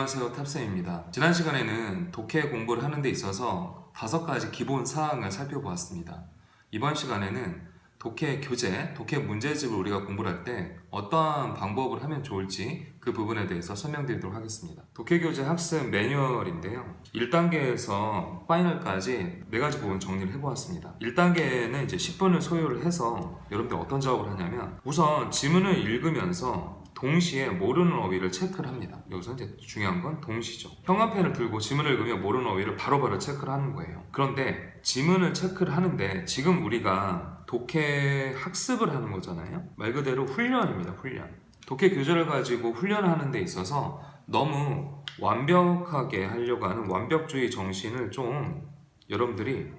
안녕하세요, 탑쌤입니다. 지난 시간에는 독해 공부를 하는 데 있어서 5가지 기본 사항을 살펴보았습니다. 이번 시간에는 독해 교재, 독해 문제집을 우리가 공부를 할 때 어떠한 방법을 하면 좋을지 그 부분에 대해서 설명드리도록 하겠습니다. 독해 교재 학습 매뉴얼인데요. 1단계에서 파이널까지 4가지 부분 정리를 해보았습니다. 1단계는 이제 10분을 소요를 해서 여러분들 어떤 작업을 하냐면 우선 지문을 읽으면서 동시에 모르는 어휘를 체크를 합니다. 여기서 이제 중요한 건 동시죠. 형광펜을 들고 지문을 읽으면 모르는 어휘를 바로바로 체크를 하는 거예요. 그런데 지문을 체크를 하는데 지금 우리가 독해 학습을 하는 거잖아요. 말 그대로 훈련입니다. 훈련. 독해 교재를 가지고 훈련을 하는 데 있어서 너무 완벽하게 하려고 하는 완벽주의 정신을 좀 여러분들이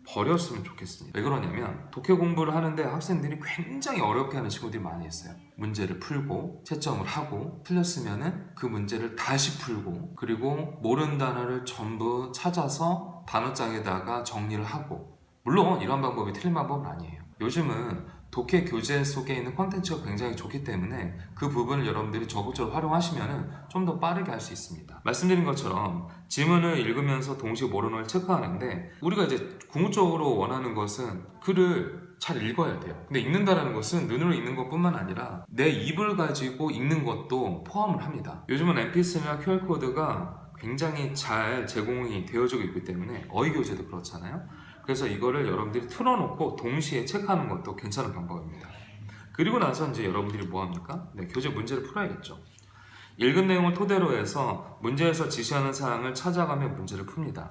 버렸으면 좋겠습니다. 왜 그러냐면 독해 공부를 하는데 학생들이 굉장히 어렵게 하는 친구들이 많이 있어요. 문제를 풀고 채점을 하고 틀렸으면은 그 문제를 다시 풀고 그리고 모르는 단어를 전부 찾아서 단어장에다가 정리를 하고, 물론 이런 방법이 틀린 방법은 아니에요. 요즘은 독해 교재 속에 있는 콘텐츠가 굉장히 좋기 때문에 그 부분을 여러분들이 적극적으로 활용하시면 좀 더 빠르게 할 수 있습니다. 말씀드린 것처럼 지문을 읽으면서 동시에 모르는 걸 체크하는데 우리가 이제 궁극적으로 원하는 것은 글을 잘 읽어야 돼요. 근데 읽는다는 것은 눈으로 읽는 것뿐만 아니라 내 입을 가지고 읽는 것도 포함을 합니다. 요즘은 MP3나 QR코드가 굉장히 잘 제공이 되어지고 있기 때문에 어휘교재도 그렇잖아요. 그래서 이거를 여러분들이 틀어놓고 동시에 체크하는 것도 괜찮은 방법입니다. 그리고 나서 이제 여러분들이 뭐합니까? 교재 문제를 풀어야겠죠. 읽은 내용을 토대로 해서 문제에서 지시하는 사항을 찾아가며 문제를 풉니다.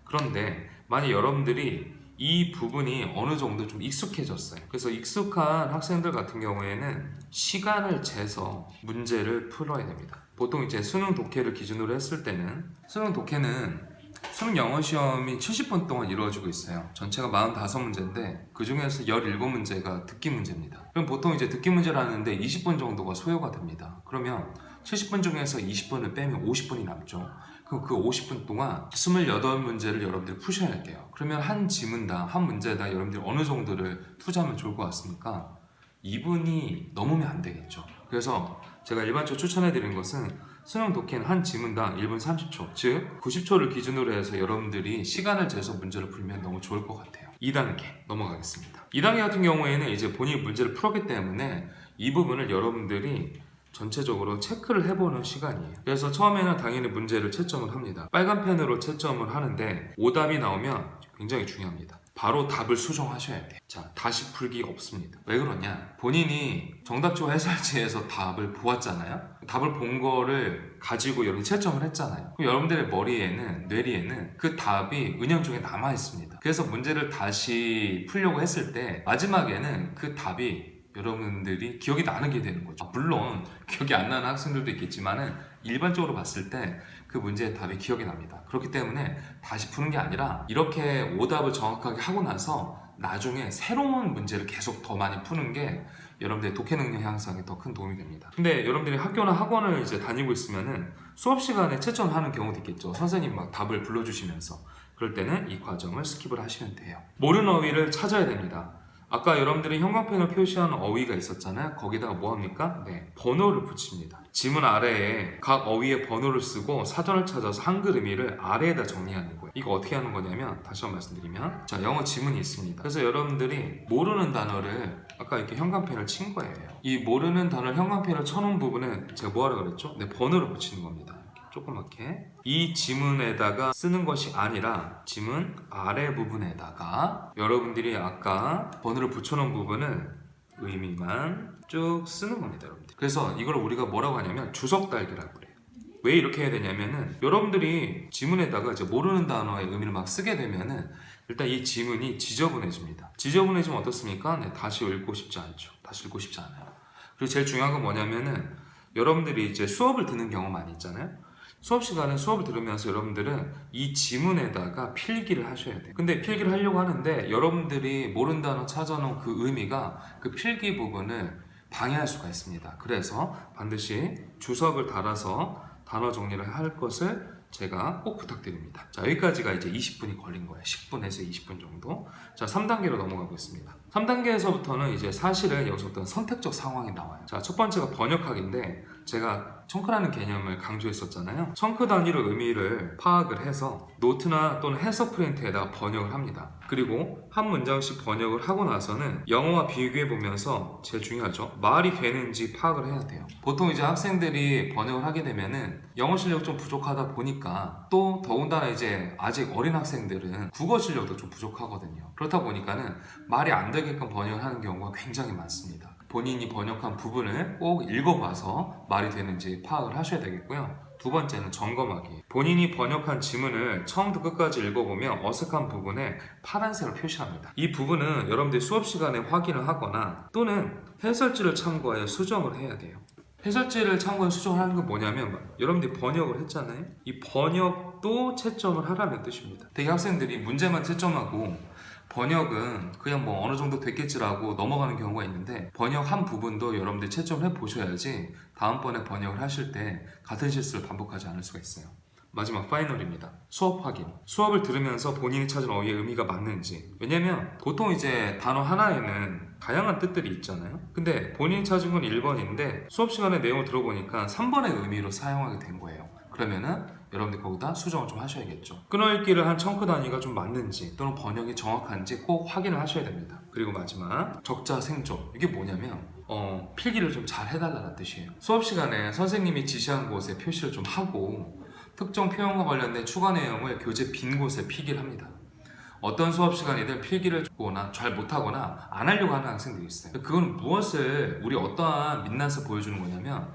그런데 만약 여러분들이 이 부분이 어느 정도 좀 익숙해졌어요. 그래서 익숙한 학생들 같은 경우에는 시간을 재서 문제를 풀어야 됩니다. 보통 이제 수능 독해를 기준으로 했을 때는 수능 독해는 수능 영어 시험이 70분 동안 이루어지고 있어요. 전체가 45문제인데 그 중에서 17문제가 듣기 문제입니다. 그럼 보통 이제 듣기 문제를 하는데 20분 정도가 소요가 됩니다. 그러면 70분 중에서 20분을 빼면 50분이 남죠. 그럼 그 50분 동안 28문제를 여러분들이 푸셔야 할게요. 그러면 한 지문당, 한 문제당 여러분들이 어느 정도를 투자하면 좋을 것 같습니까? 2분이 넘으면 안 되겠죠. 그래서 제가 일반적으로 추천해드리는 것은 수능 독해는 한 지문당 1분 30초, 즉 90초를 기준으로 해서 여러분들이 시간을 재서 문제를 풀면 너무 좋을 것 같아요. 2단계 넘어가겠습니다. 2단계 같은 경우에는 이제 본인이 문제를 풀었기 때문에 이 부분을 여러분들이 전체적으로 체크를 해보는 시간이에요. 그래서 처음에는 당연히 문제를 채점을 합니다. 빨간 펜으로 채점을 하는데 오답이 나오면 굉장히 중요합니다. 바로 답을 수정하셔야 돼요. 자, 다시 풀기 없습니다. 왜 그러냐? 본인이 정답지와 해설지에서 답을 보았잖아요. 답을 본 거를 가지고 여러분이 채점을 했잖아요. 그럼 여러분들의 머리에는, 뇌리에는 그 답이 은연중에 남아있습니다. 그래서 문제를 다시 풀려고 했을 때 마지막에는 그 답이 여러분들이 기억이 나게 되는 거죠. 물론 기억이 안 나는 학생들도 있겠지만은 일반적으로 봤을 때 그 문제의 답이 기억이 납니다. 그렇기 때문에 다시 푸는 게 아니라 이렇게 오답을 정확하게 하고 나서 나중에 새로운 문제를 계속 더 많이 푸는 게 여러분들의 독해 능력 향상에 더 큰 도움이 됩니다. 근데 여러분들이 학교나 학원을 이제 다니고 있으면은 수업 시간에 채점하는 경우도 있겠죠. 선생님 막 답을 불러주시면서. 그럴 때는 이 과정을 스킵을 하시면 돼요. 모르는 어휘를 찾아야 됩니다. 아까 여러분들이 형광펜을 표시한 어휘가 있었잖아요. 거기다가 뭐합니까? 번호를 붙입니다. 지문 아래에 각 어휘의 번호를 쓰고 사전을 찾아서 한글 의미를 아래에다 정리하는 거예요. 이거 어떻게 하는 거냐면 다시 한번 말씀드리면, 자, 영어 지문이 있습니다. 그래서 여러분들이 모르는 단어를 아까 이렇게 형광펜을 친 거예요. 이 모르는 단어를 형광펜을 쳐놓은 부분은 제가 뭐하라 그랬죠? 번호를 붙이는 겁니다. 조그맣게 이 지문에다가 쓰는 것이 아니라 지문 아래 부분에다가 여러분들이 아까 번호를 붙여놓은 부분은 의미만 쭉 쓰는 겁니다, 여러분들. 그래서 이걸 우리가 뭐라고 하냐면 주석 달기라고 그래요. 왜 이렇게 해야 되냐면은 여러분들이 지문에다가 이제 모르는 단어의 의미를 막 쓰게 되면은 일단 이 지문이 지저분해집니다. 지저분해지면 어떻습니까? 다시 읽고 싶지 않죠. 다시 읽고 싶지 않아요. 그리고 제일 중요한 건 뭐냐면은 여러분들이 이제 수업을 듣는 경우 많이 있잖아요. 수업 시간에 수업을 들으면서 여러분들은 이 지문에다가 필기를 하셔야 돼요. 근데 필기를 하려고 하는데 여러분들이 모르는 단어 찾아놓은 그 의미가 그 필기 부분을 방해할 수가 있습니다. 그래서 반드시 주석을 달아서 단어 정리를 할 것을 제가 꼭 부탁드립니다. 자, 여기까지가 이제 20분이 걸린 거예요. 10분에서 20분 정도. 자, 3단계로 넘어가고 있습니다. 3단계에서부터는 이제 사실은 여기서부터 선택적 상황이 나와요. 자, 첫 번째가 번역학인데 제가 청크라는 개념을 강조했었잖아요. 청크 단위로 의미를 파악을 해서 노트나 또는 해석 프린트에다가 번역을 합니다. 그리고 한 문장씩 번역을 하고 나서는 영어와 비교해 보면서 제일 중요하죠. 말이 되는지 파악을 해야 돼요. 보통 이제 학생들이 번역을 하게 되면은 영어 실력 좀 부족하다 보니까 또 더군다나 이제 아직 어린 학생들은 국어 실력도 좀 부족하거든요. 그렇다 보니까는 말이 안 되게끔 번역을 하는 경우가 굉장히 많습니다. 본인이 번역한 부분을 꼭 읽어봐서 말이 되는지 파악을 하셔야 되겠고요. 두 번째는 점검하기. 본인이 번역한 지문을 처음부터 끝까지 읽어보면 어색한 부분에 파란색으로 표시합니다. 이 부분은 여러분들이 수업 시간에 확인을 하거나 또는 해설지를 참고하여 수정을 해야 돼요. 해설지를 참고해 수정을 하는 건 뭐냐면 여러분들이 번역을 했잖아요. 이 번역도 채점을 하라는 뜻입니다. 되게 학생들이 문제만 채점하고 번역은 그냥 뭐 어느 정도 됐겠지라고 넘어가는 경우가 있는데 번역한 부분도 여러분들이 채점을 해보셔야지 다음번에 번역을 하실 때 같은 실수를 반복하지 않을 수가 있어요. 마지막 파이널입니다. 수업 확인. 수업을 들으면서 본인이 찾은 어휘의 의미가 맞는지. 왜냐면 보통 이제 단어 하나에는 다양한 뜻들이 있잖아요. 근데 본인이 찾은 건 1번인데 수업 시간에 내용을 들어보니까 3번의 의미로 사용하게 된 거예요. 그러면은 여러분들 거기다 수정을 좀 하셔야겠죠. 끊어읽기를 한 청크 단위가 좀 맞는지 또는 번역이 정확한지 꼭 확인을 하셔야 됩니다. 그리고 마지막 적자 생조. 이게 뭐냐면 필기를 좀 잘 해달라는 뜻이에요. 수업 시간에 선생님이 지시한 곳에 표시를 좀 하고 특정 표현과 관련된 추가 내용을 교재 빈 곳에 필기를 합니다. 어떤 수업 시간이든 필기를 주거나 잘 못하거나 안 하려고 하는 학생들이 있어요. 그건 무엇을 우리 어떠한 민낯을 보여주는 거냐면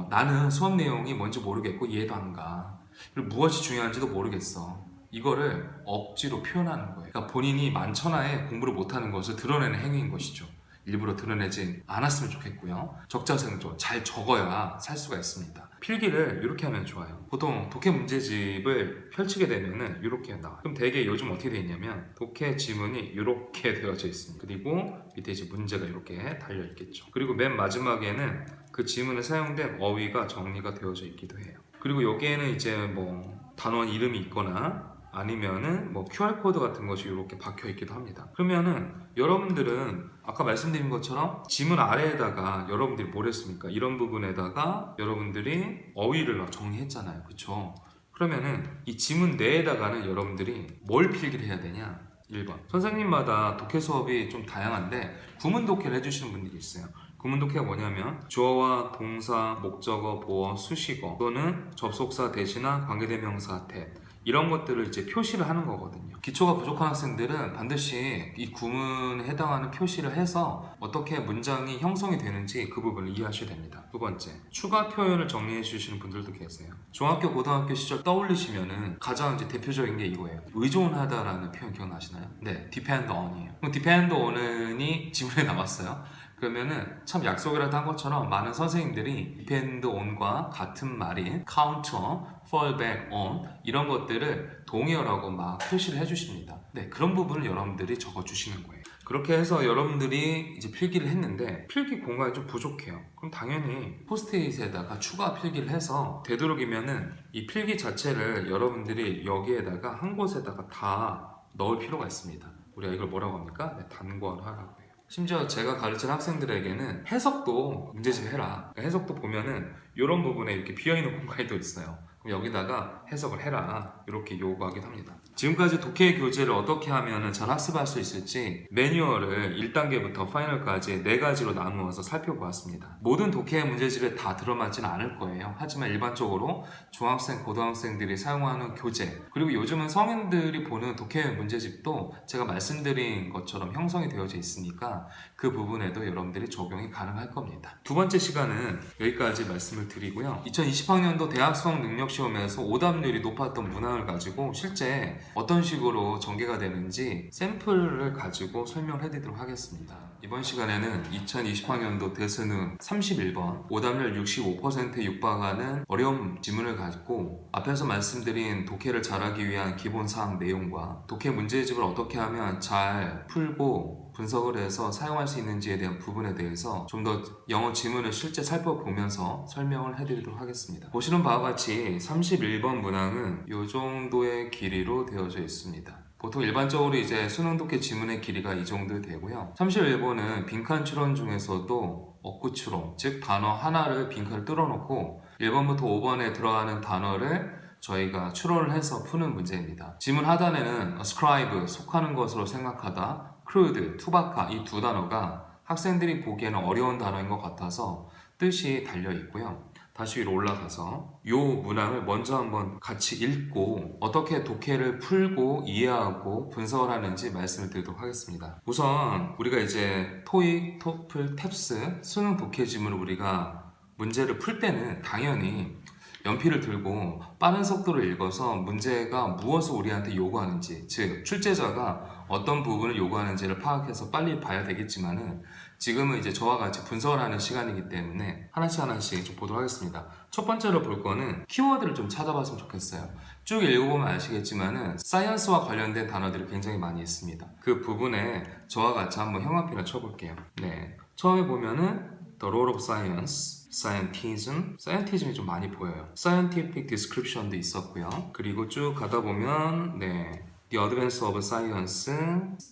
나는 수업 내용이 뭔지 모르겠고 이해도 안 가. 그리고 무엇이 중요한지도 모르겠어. 이거를 억지로 표현하는 거예요. 그러니까 본인이 만천하에 공부를 못하는 것을 드러내는 행위인 것이죠. 일부러 드러내지 않았으면 좋겠고요. 적자생조 잘 적어야 살 수가 있습니다. 필기를 이렇게 하면 좋아요. 보통 독해 문제집을 펼치게 되면은 이렇게 나와요. 그럼 대개 요즘 어떻게 되어 있냐면 독해 지문이 이렇게 되어져 있습니다. 그리고 밑에 이제 문제가 이렇게 달려 있겠죠. 그리고 맨 마지막에는 그 지문에 사용된 어휘가 정리가 되어져 있기도 해요. 그리고 여기에는 이제 뭐 단원 이름이 있거나 아니면은 뭐 QR코드 같은 것이 이렇게 박혀 있기도 합니다. 그러면은 여러분들은 아까 말씀드린 것처럼 지문 아래에다가 여러분들이 뭘 했습니까? 이런 부분에다가 여러분들이 어휘를 정리했잖아요. 그쵸? 그러면은 이 지문 내에다가는 여러분들이 뭘 필기를 해야 되냐? 1번. 선생님마다 독해 수업이 좀 다양한데 구문 독해를 해주시는 분들이 있어요. 구문 독해가 뭐냐면 주어와 동사, 목적어, 보어, 수식어 또는 접속사 대신한 관계대명사 대 이런 것들을 이제 표시를 하는 거거든요. 기초가 부족한 학생들은 반드시 이 구문에 해당하는 표시를 해서 어떻게 문장이 형성이 되는지 그 부분을 이해하셔야 됩니다. 두 번째, 추가 표현을 정리해 주시는 분들도 계세요. 중학교, 고등학교 시절 떠올리시면은 가장 이제 대표적인 게 이거예요. 의존하다라는 표현 기억나시나요? 네, depend on이에요. 그럼 depend on이 지문에 나왔어요. 그러면은 참 약속이라도 한 것처럼 많은 선생님들이 depend on과 같은 말인 counter, fall back on 이런 것들을 동의어라고 막 표시를 해주십니다. 네, 그런 부분을 여러분들이 적어주시는 거예요. 그렇게 해서 여러분들이 이제 필기를 했는데 필기 공간이 좀 부족해요. 그럼 당연히 포스트잇에다가 추가 필기를 해서 되도록이면은 이 필기 자체를 여러분들이 여기에다가 한 곳에다가 다 넣을 필요가 있습니다. 우리가 이걸 뭐라고 합니까? 네, 단권화라고 해요. 심지어 제가 가르친 학생들에게는 해석도 문제집 해라. 해석도 보면은 이런 부분에 이렇게 비어있는 공간이 또 있어요. 그럼 여기다가 해석을 해라. 이렇게 요구하기도 합니다. 지금까지 독해 교재를 어떻게 하면 잘 학습할 수 있을지 매뉴얼을 1단계부터 파이널까지 4가지로 나누어서 살펴보았습니다. 모든 독해 문제집에 다 들어맞지는 않을 거예요. 하지만 일반적으로 중학생, 고등학생들이 사용하는 교재 그리고 요즘은 성인들이 보는 독해 문제집도 제가 말씀드린 것처럼 형성이 되어져 있으니까 그 부분에도 여러분들이 적용이 가능할 겁니다. 두 번째 시간은 여기까지 말씀을 드리고요. 2020학년도 대학 수학 능력 시험에서 오답률이 높았던 문항을 가지고 실제 어떤 식으로 전개가 되는지 샘플을 가지고 설명을 해드리도록 하겠습니다. 이번 시간에는 2020학년도 대수능 31번 오답률 65%에 육박하는 어려운 지문을 가지고 앞에서 말씀드린 독해를 잘하기 위한 기본사항 내용과 독해 문제집을 어떻게 하면 잘 풀고 분석을 해서 사용할 수 있는지에 대한 부분에 대해서 좀 더 영어 지문을 실제 살펴보면서 설명을 해드리도록 하겠습니다. 보시는 바와 같이 31번 문항은 이 정도의 길이로 되어져 있습니다. 보통 일반적으로 이제 수능 독해 지문의 길이가 이 정도 되고요. 31번은 빈칸 추론 중에서도 어구 추론, 즉 단어 하나를 빈칸을 뚫어놓고 1번부터 5번에 들어가는 단어를 저희가 추론을 해서 푸는 문제입니다. 지문 하단에는 ascribe, 속하는 것으로 생각하다, crude, 투박하 이 두 단어가 학생들이 보기에는 어려운 단어인 것 같아서 뜻이 달려 있고요. 다시 위로 올라가서 이 문항을 먼저 한번 같이 읽고 어떻게 독해를 풀고 이해하고 분석을 하는지 말씀을 드리도록 하겠습니다. 우선 우리가 이제 토익, 토플, 탭스 수능 독해 지문을 우리가 문제를 풀 때는 당연히 연필을 들고 빠른 속도로 읽어서 문제가 무엇을 우리한테 요구하는지, 즉 출제자가 어떤 부분을 요구하는지를 파악해서 빨리 봐야 되겠지만은 지금은 이제 저와 같이 분석을 하는 시간이기 때문에 하나씩 좀 보도록 하겠습니다. 첫 번째로 볼 거는 키워드를 좀 찾아봤으면 좋겠어요. 쭉 읽어보면 아시겠지만은 사이언스와 관련된 단어들이 굉장히 많이 있습니다. 그 부분에 저와 같이 한번 형광펜을 쳐볼게요. 네, 처음에 보면은 The Role of Science, Scientism이 좀 많이 보여요. Scientific Description도 있었고요. 그리고 쭉 가다 보면 The Advance of Science,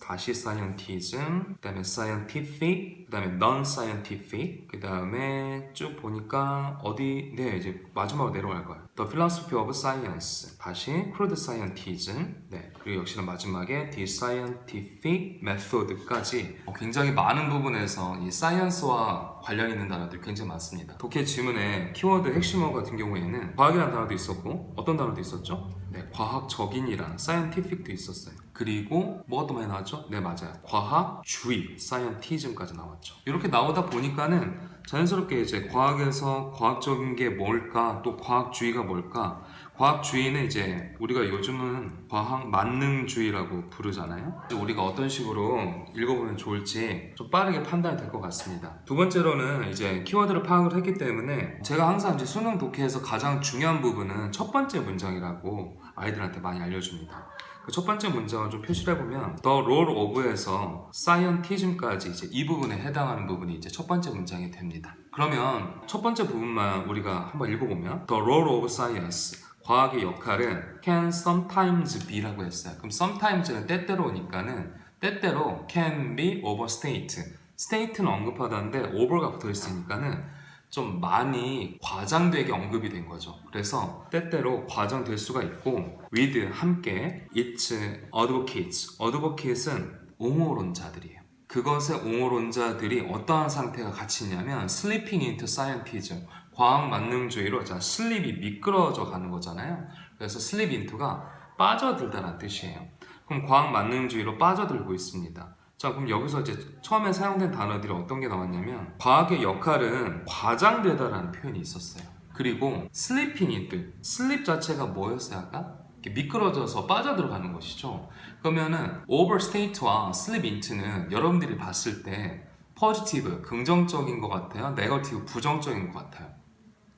다시 Scientism, 그 다음에 Scientific, 그 다음에 Non-Scientific, 그 다음에 쭉 보니까 이제 마지막으로 내려갈 거예요. The Philosophy of Science, 다시 Crude Scientism, 그리고 역시나 마지막에 The Scientific Method까지 굉장히 많은 부분에서 이 사이언스와 관련 있는 단어들이 굉장히 많습니다. 독해 지문의 키워드 핵심어 같은 경우에는 과학이라는 단어도 있었고 어떤 단어도 있었죠? 과학적인이랑 scientific도 있었어요. 그리고 뭐가 또 많이 나왔죠? 네, 맞아요. 과학주의, scientism까지 나왔죠. 이렇게 나오다 보니까는 자연스럽게 이제 과학에서 과학적인 게 뭘까, 또 과학주의가 뭘까? 과학주의는 이제 우리가 요즘은 과학 만능주의라고 부르잖아요. 우리가 어떤 식으로 읽어보면 좋을지 좀 빠르게 판단이 될 것 같습니다. 두 번째로는 이제 키워드를 파악을 했기 때문에 제가 항상 이제 수능 독해에서 가장 중요한 부분은 첫 번째 문장이라고 아이들한테 많이 알려줍니다. 그 첫 번째 문장을 좀 표시를 해보면 The Role of에서 Scientism까지 이제 이 부분에 해당하는 부분이 이제 첫 번째 문장이 됩니다. 그러면 첫 번째 부분만 우리가 한번 읽어보면 The Role of Science, 과학의 역할은 can sometimes be라고 했어요. 그럼 sometimes는 때때로니까는 때때로 can be overstate. state는 언급하다는데 over가 붙어 있으니까는 좀 많이 과장되게 언급이 된 거죠. 그래서 때때로 과장될 수가 있고 with 함께 its advocates. advocates은 옹호론자들이에요. 그것의 옹호론자들이 어떠한 상태가 같이 있냐면 sleeping into scientism. 과학 만능주의로 슬립이 미끄러져 가는 거잖아요. 그래서 sleep into가 빠져들다라는 뜻이에요. 그럼 과학 만능주의로 빠져들고 있습니다. 자, 그럼 여기서 이제 처음에 사용된 단어들이 어떤 게 나왔냐면 과학의 역할은 과장되다라는 표현이 있었어요. 그리고 sleeping into, sleep 자체가 뭐였어요 아까? 미끄러져서 빠져들어가는 것이죠. 그러면은 overstate와 sleep into는 여러분들이 봤을 때 positive, 긍정적인 것 같아요? negative, 부정적인 것 같아요?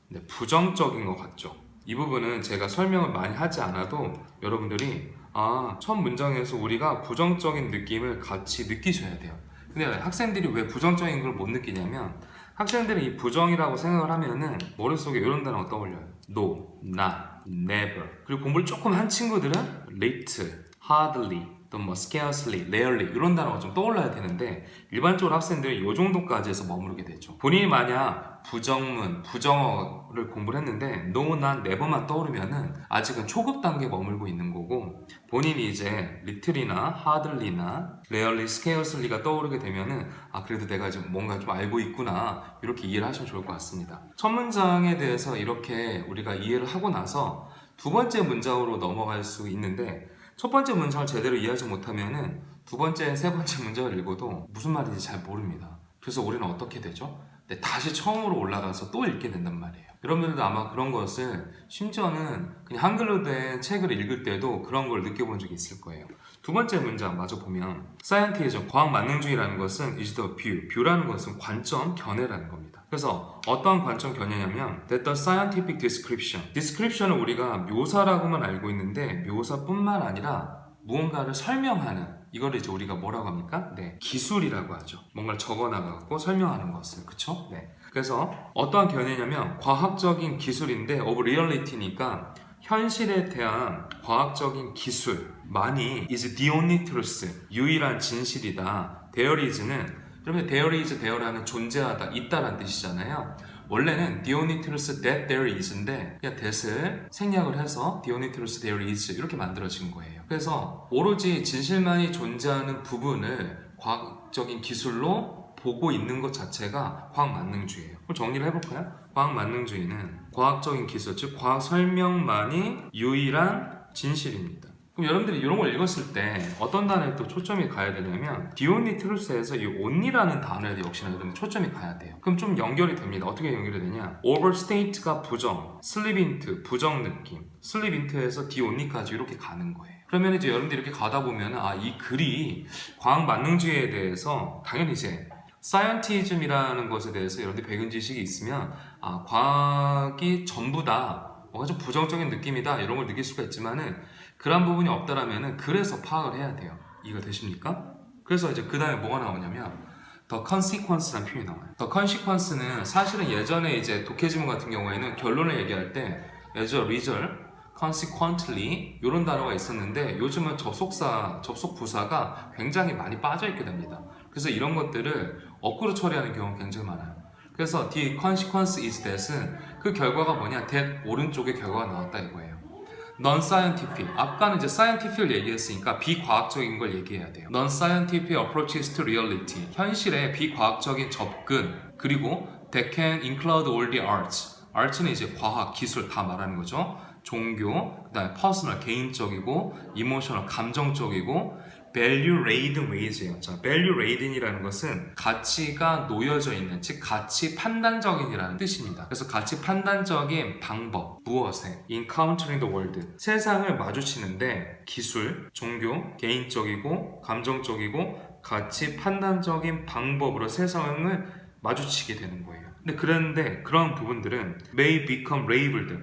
네, 부정적인 것 같죠. 이 부분은 제가 설명을 많이 하지 않아도 여러분들이 첫 문장에서 우리가 부정적인 느낌을 같이 느끼셔야 돼요. 근데 학생들이 왜 부정적인 걸 못 느끼냐면 학생들이 이 부정이라고 생각을 하면은 머릿속에 이런 단어가 떠올려요. No, not, never. 그리고 공부를 조금 한 친구들은 little, hardly, 또 뭐 scarcely, rarely 이런 단어가 좀 떠올라야 되는데 일반적으로 학생들이 이 정도까지 해서 머무르게 되죠. 본인이 만약 부정문, 부정어를 공부를 했는데 no, not, never만 떠오르면은 아직은 초급 단계에 머물고 있는 거고 본인이 이제 little이나 hardly나 rarely, scarcely가 떠오르게 되면은 그래도 내가 지금 뭔가 좀 알고 있구나 이렇게 이해를 하시면 좋을 것 같습니다. 첫 문장에 대해서 이렇게 우리가 이해를 하고 나서 두 번째 문장으로 넘어갈 수 있는데 첫 번째 문장을 제대로 이해하지 못하면은 두 번째, 세 번째 문장을 읽어도 무슨 말인지 잘 모릅니다. 그래서 우리는 어떻게 되죠? 다시 처음으로 올라가서 또 읽게 된단 말이에요. 여러분들도 아마 그런 것을 심지어는 그냥 한글로 된 책을 읽을 때도 그런 걸 느껴본 적이 있을 거예요. 두 번째 문장 마저 보면 scientism, 과학 만능주의라는 것은 is the view, view라는 것은 관점, 견해라는 겁니다. 그래서 어떠한 관점 견해냐면 that the scientific description은 우리가 묘사라고만 알고 있는데 묘사뿐만 아니라 무언가를 설명하는 이거를 이제 우리가 뭐라고 합니까? 네, 기술이라고 하죠. 뭔가를 적어나가고 설명하는 것을, 그쵸? 네. 그래서 어떠한 견해냐면 과학적인 기술인데 of reality니까 현실에 대한 과학적인 기술만이 is the only truth, 유일한 진실이다. There is는, 그러면 there is, there라는 존재하다, 있다라는 뜻이잖아요. 원래는 the only truth that there is인데 그냥 that을 생략을 해서 the only truth there is 이렇게 만들어진 거예요. 그래서 오로지 진실만이 존재하는 부분을 과학적인 기술로 보고 있는 것 자체가 과학만능주의예요. 그럼 정리를 해볼까요? 과학만능주의는 과학적인 기술, 즉 과학 설명만이 유일한 진실입니다. 그럼 여러분들이 이런 걸 읽었을 때 어떤 단어에 또 초점이 가야 되냐면 the only truth에서 이 only라는 단어에 역시나 여러분 초점이 가야 돼요. 그럼 좀 연결이 됩니다. 어떻게 연결이 되냐? overstate가 부정, slip into 부정 느낌, slip into에서 the only까지 이렇게 가는 거예요. 그러면 이제 여러분들이 이렇게 가다 보면 이 글이 과학 만능주의에 대해서 당연히 이제 사이언티즘이라는 것에 대해서 여러분들 배운 지식이 있으면 과학이 전부 다 뭔가 좀 부정적인 느낌이다 이런 걸 느낄 수가 있지만은 그런 부분이 없다라면은 그래서 파악을 해야 돼요. 이해가 되십니까? 그래서 이제 그 다음에 뭐가 나오냐면 the consequence라는 표현이 나와요. the consequence는 사실은 예전에 이제 독해지문 같은 경우에는 결론을 얘기할 때 as a result, consequently 이런 단어가 있었는데 요즘은 접속 부사가 굉장히 많이 빠져 있게 됩니다. 그래서 이런 것들을 어구로 처리하는 경우가 굉장히 많아요. 그래서 the consequence is that은 그 결과가 뭐냐? that 오른쪽에 결과가 나왔다 이거예요. non-scientific. 아까는 이제 scientific을 얘기했으니까 비과학적인 걸 얘기해야 돼요. non-scientific approaches to reality. 현실의 비과학적인 접근. 그리고 that can include all the arts. arts는 이제 과학, 기술 다 말하는 거죠. 종교, 그다음에 personal, 개인적이고, emotional, 감정적이고, value-laden ways예요. 자, value-laden이라는 것은 가치가 놓여져 있는, 즉 가치 판단적인이라는 뜻입니다. 그래서 가치 판단적인 방법, 무엇에 encountering the world, 세상을 마주치는데 기술, 종교, 개인적이고, 감정적이고, 가치 판단적인 방법으로 세상을 마주치게 되는 거예요. 그런데 그런 부분들은 may become labeled,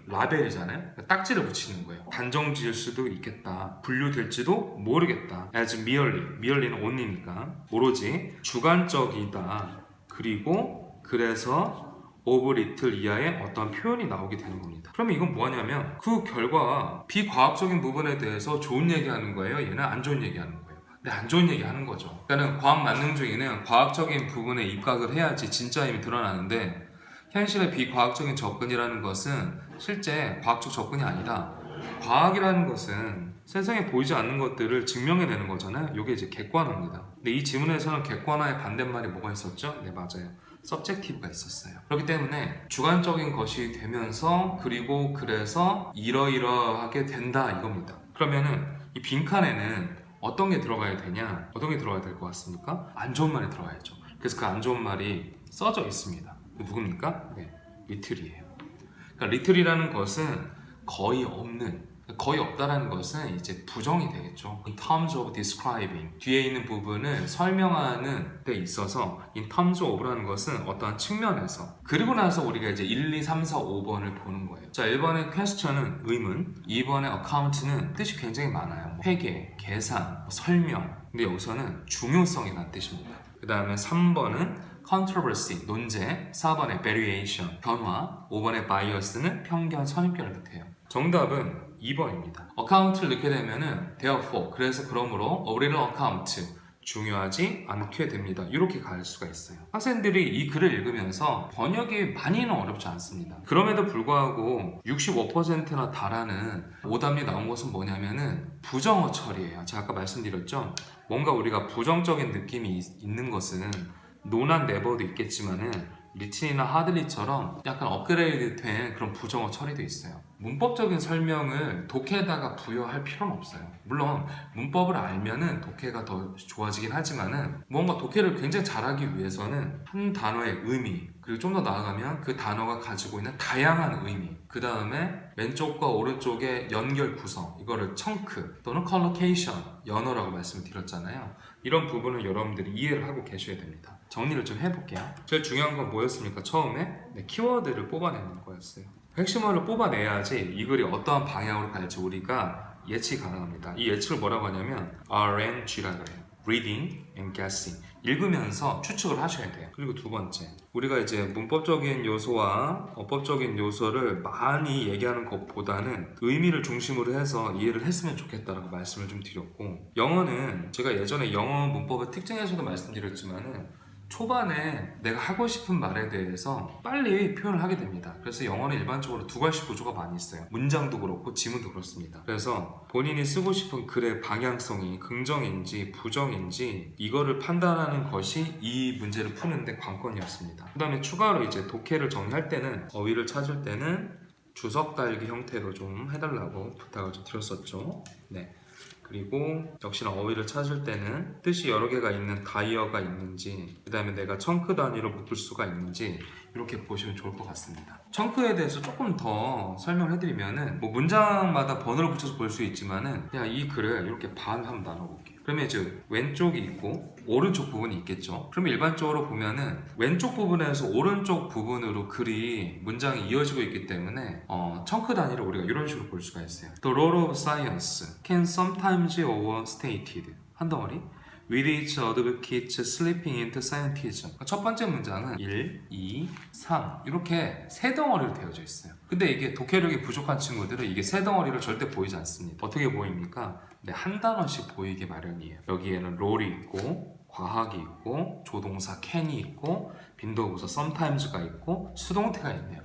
라벨이잖아요. 딱지를 붙이는 거예요. 단정 지을 수도 있겠다. 분류될지도 모르겠다. as merely는 only니까 오로지 주관적이다. 그리고 그래서 of little 이하의 어떤 표현이 나오게 되는 겁니다. 그러면 이건 뭐냐면 그 결과가 비과학적인 부분에 대해서 좋은 얘기하는 거예요. 얘는 안 좋은 얘기하는 거예요. 근데 안 좋은 얘기 하는 거죠. 그러니까 과학 만능주의는 과학적인 부분에 입각을 해야지 진짜 힘이 드러나는데 현실의 비과학적인 접근이라는 것은 실제 과학적 접근이 아니라 과학이라는 것은 세상에 보이지 않는 것들을 증명해내는 거잖아요. 이게 이제 객관화입니다. 근데 이 지문에서는 객관화의 반대말이 뭐가 있었죠? 네, 맞아요. 서브젝티브가 있었어요. 그렇기 때문에 주관적인 것이 되면서 그리고 그래서 이러이러하게 된다 이겁니다. 그러면은 이 빈칸에는 어떤 게 들어가야 되냐? 어떤 게 들어가야 될 것 같습니까? 안 좋은 말이 들어가야죠. 그래서 그 안 좋은 말이 써져 있습니다. 누굽니까? 네, 리틀이에요. 그러니까 리틀이라는 것은 거의 없다라는 것은 이제 부정이 되겠죠. In terms of describing, 뒤에 있는 부분을 설명하는 데 있어서 in terms of라는 것은 어떠한 측면에서 그리고 나서 우리가 이제 1, 2, 3, 4, 5번을 보는 거예요. 자, 1번의 question은 의문, 2번의 account는 뜻이 굉장히 많아요. 회계, 계산, 설명. 근데 여기서는 중요성이라는 뜻입니다. 그 다음에 3번은 controversy, 논제, 4번의 variation, 변화, 5번의 bias는 편견, 선입견을 뜻해요. 정답은 2번입니다. account를 넣게 되면은 therefore, 그래서 그러므로 a little account, 중요하지 않게 됩니다. 이렇게 갈 수가 있어요. 학생들이 이 글을 읽으면서 번역이 많이는 어렵지 않습니다. 그럼에도 불구하고 65%나 달하는 오답이 나온 것은 뭐냐면은 부정어 처리예요. 제가 아까 말씀드렸죠. 뭔가 우리가 부정적인 느낌이 있는 것은 노난 네버도 있겠지만은 리튼이나 하들리처럼 약간 업그레이드 된 그런 부정어 처리도 있어요. 문법적인 설명을 독해에다가 부여할 필요는 없어요. 물론 문법을 알면은 독해가 더 좋아지긴 하지만은 뭔가 독해를 굉장히 잘하기 위해서는 한 단어의 의미, 그리고 좀 더 나아가면 그 단어가 가지고 있는 다양한 의미, 그 다음에 왼쪽과 오른쪽의 연결 구성, 이거를 청크 또는 컬로케이션, 연어라고 말씀을 드렸잖아요. 이런 부분을 여러분들이 이해를 하고 계셔야 됩니다. 정리를 좀 해볼게요. 제일 중요한 건 뭐였습니까? 처음에 키워드를 뽑아내는 거였어요. 핵심어를 뽑아내야지 이 글이 어떠한 방향으로 갈지 우리가 예측이 가능합니다. 이 예측을 뭐라고 하냐면 RNG라고 해요. Reading and Guessing. 읽으면서 추측을 하셔야 돼요. 그리고 두 번째, 우리가 이제 문법적인 요소와 어법적인 요소를 많이 얘기하는 것보다는 의미를 중심으로 해서 이해를 했으면 좋겠다라고 말씀을 좀 드렸고, 영어는 제가 예전에 영어 문법의 특징에서도 말씀드렸지만은 초반에 내가 하고 싶은 말에 대해서 빨리 표현을 하게 됩니다. 그래서 영어는 일반적으로 두 가지 구조가 많이 있어요. 문장도 그렇고 지문도 그렇습니다. 그래서 본인이 쓰고 싶은 글의 방향성이 긍정인지 부정인지 이거를 판단하는 것이 이 문제를 푸는데 관건이었습니다. 그 다음에 추가로 이제 독해를 정리할 때는 어휘를 찾을 때는 주석 달기 형태로 좀 해달라고 부탁을 좀 드렸었죠. 네. 그리고 역시나 어휘를 찾을 때는 뜻이 여러 개가 있는 다이어가 있는지, 그 다음에 내가 청크 단위로 묶을 수가 있는지 이렇게 보시면 좋을 것 같습니다. 청크에 대해서 조금 더 설명을 해드리면은 뭐 문장마다 번호를 붙여서 볼 수 있지만은 그냥 이 글을 이렇게 반 한번 나눠볼게요. 그러면 이제 왼쪽이 있고 오른쪽 부분이 있겠죠. 그러면 일반적으로 보면은 왼쪽 부분에서 오른쪽 부분으로 글이 문장이 이어지고 있기 때문에 청크 단위를 우리가 이런 식으로 볼 수가 있어요. The role of science can sometimes be overstated. 한 덩어리. With each advocates slipping into scientism. 첫 번째 문장은 1, 2, 3 이렇게 세 덩어리로 되어져 있어요. 근데 이게 독해력이 부족한 친구들은 이게 세 덩어리로 절대 보이지 않습니다. 어떻게 보입니까? 네, 한 단어씩 보이게 마련이에요. 여기에는 롤이 있고 과학이 있고 조동사 can이 있고 빈도부사 sometimes가 있고 수동태가 있네요.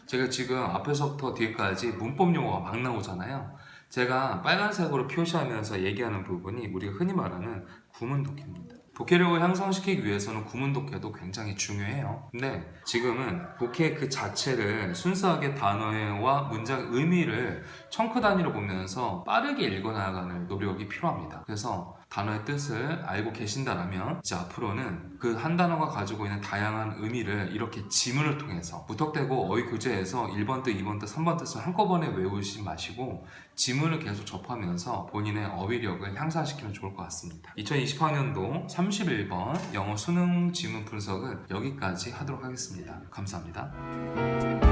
제가 지금 앞에서부터 뒤에까지 문법 용어가 막 나오잖아요. 제가 빨간색으로 표시하면서 얘기하는 부분이 우리가 흔히 말하는 구문 독해입니다. 독해력을 향상시키기 위해서는 구문 독해도 굉장히 중요해요. 근데 지금은 독해 그 자체를 순수하게 단어와 문장 의미를 청크 단위로 보면서 빠르게 읽어나가는 노력이 필요합니다. 그래서 단어의 뜻을 알고 계신다면 이제 앞으로는 그 한 단어가 가지고 있는 다양한 의미를 이렇게 지문을 통해서 무턱대고 어휘 교재에서 1번 뜻, 2번 뜻, 3번 뜻을 한꺼번에 외우지 마시고 지문을 계속 접하면서 본인의 어휘력을 향상시키면 좋을 것 같습니다. 2020학년도 31번 영어 수능 지문 분석은 여기까지 하도록 하겠습니다. 감사합니다.